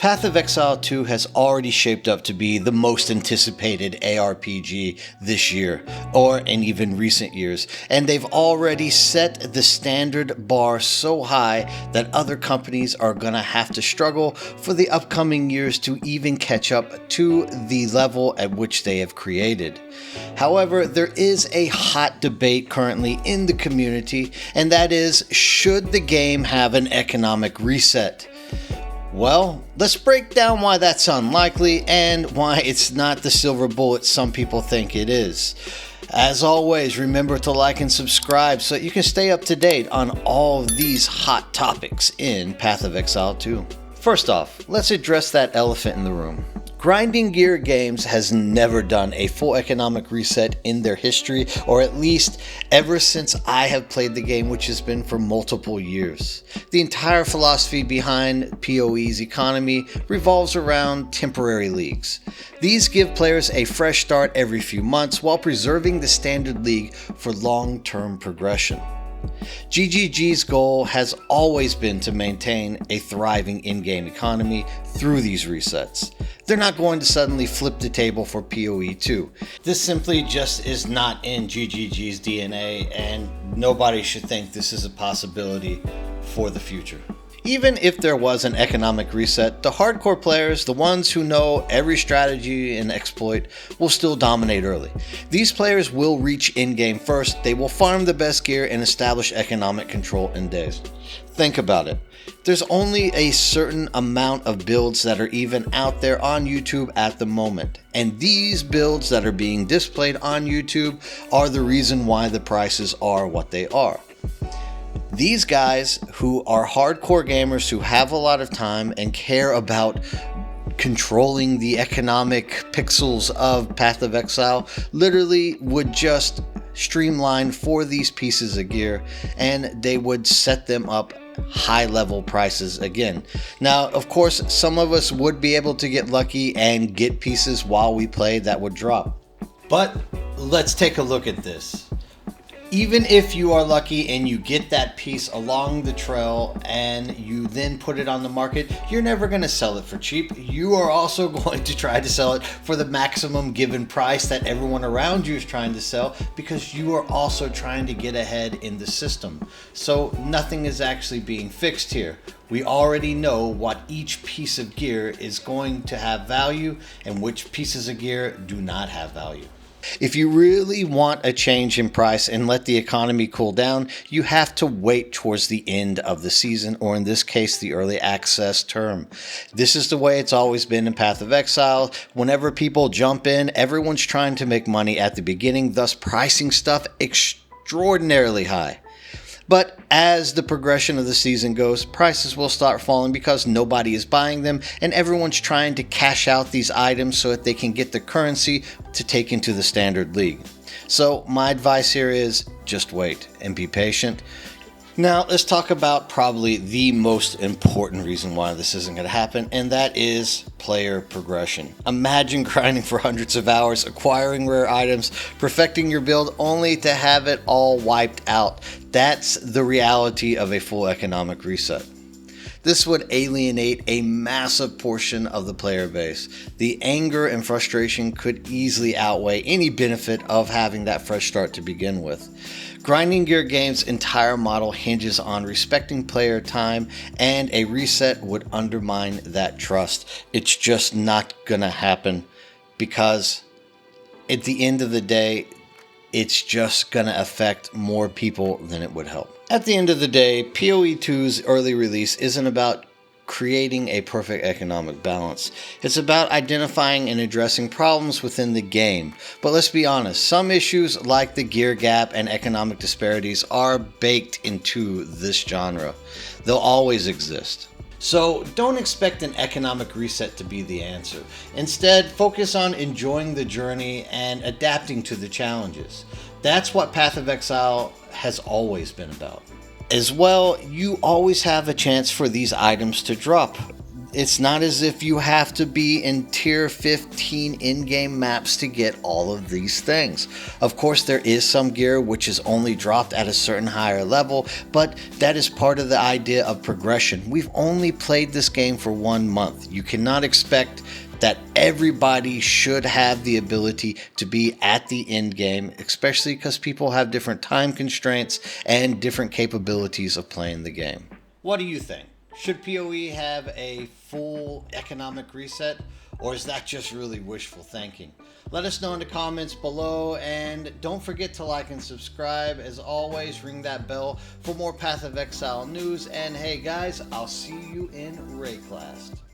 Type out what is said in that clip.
Path of Exile 2 has already shaped up to be the most anticipated ARPG this year, or in even recent years, and they've already set the standard bar so high that other companies are gonna have to struggle for the upcoming years to even catch up to the level at which they have created. However, there is a hot debate currently in the community, and that is, should the game have an economic reset? Well, let's break down why that's unlikely and why it's not the silver bullet some people think it is. As always, remember to like and subscribe so you can stay up to date on all of these hot topics in Path of Exile 2. First off, let's address that elephant in the room. Grinding Gear Games has never done a full economic reset in their history, or at least ever since I have played the game, which has been for multiple years. The entire philosophy behind POE's economy revolves around temporary leagues. These give players a fresh start every few months while preserving the standard league for long-term progression. GGG's goal has always been to maintain a thriving in-game economy through these resets. They're not going to suddenly flip the table for POE 2. This simply just is not in GGG's DNA, and nobody should think this is a possibility for the future. Even if there was an economic reset, the hardcore players, the ones who know every strategy and exploit, will still dominate early. These players will reach in-game first, they will farm the best gear and establish economic control in days. Think about it. There's only a certain amount of builds that are even out there on YouTube at the moment, and these builds that are being displayed on YouTube are the reason why the prices are what they are. These guys who are hardcore gamers who have a lot of time and care about controlling the economic pixels of Path of Exile literally would just streamline for these pieces of gear, and they would set them up high level prices again. Now, of course, some of us would be able to get lucky and get pieces while we play that would drop. But let's take a look at this. Even if you are lucky and you get that piece along the trail and you then put it on the market, you're never going to sell it for cheap. You are also going to try to sell it for the maximum given price that everyone around you is trying to sell, because you are also trying to get ahead in the system. So nothing is actually being fixed here. We already know what each piece of gear is going to have value and which pieces of gear do not have value. If you really want a change in price and let the economy cool down, you have to wait towards the end of the season, or in this case, the early access term. This is the way it's always been in Path of Exile. Whenever people jump in, everyone's trying to make money at the beginning, thus pricing stuff extraordinarily high. But as the progression of the season goes, prices will start falling because nobody is buying them and everyone's trying to cash out these items so that they can get the currency to take into the standard league. So my advice here is just wait and be patient. Now let's talk about probably the most important reason why this isn't going to happen, and that is player progression. Imagine grinding for hundreds of hours, acquiring rare items, perfecting your build only to have it all wiped out. That's the reality of a full economic reset. This would alienate a massive portion of the player base. The anger and frustration could easily outweigh any benefit of having that fresh start to begin with. Grinding Gear Games' entire model hinges on respecting player time, and a reset would undermine that trust. It's just not gonna happen, because at the end of the day, it's just gonna affect more people than it would help. At the end of the day, POE 2's early release isn't about creating a perfect economic balance. It's about identifying and addressing problems within the game. But let's be honest, some issues like the gear gap and economic disparities are baked into this genre. They'll always exist. So don't expect an economic reset to be the answer. Instead, focus on enjoying the journey and adapting to the challenges. That's what Path of Exile has always been about. As well, you always have a chance for these items to drop. It's not as if you have to be in tier 15 in-game maps to get all of these things. Of course, there is some gear which is only dropped at a certain higher level, but that is part of the idea of progression. We've only played this game for 1 month. You cannot expect that everybody should have the ability to be at the end game, especially because people have different time constraints and different capabilities of playing the game. What do you think? Should POE have a full economic reset, or is that just really wishful thinking? Let us know in the comments below, and don't forget to like and subscribe. As always, ring that bell for more Path of Exile news, and hey guys, I'll see you in Rayclast.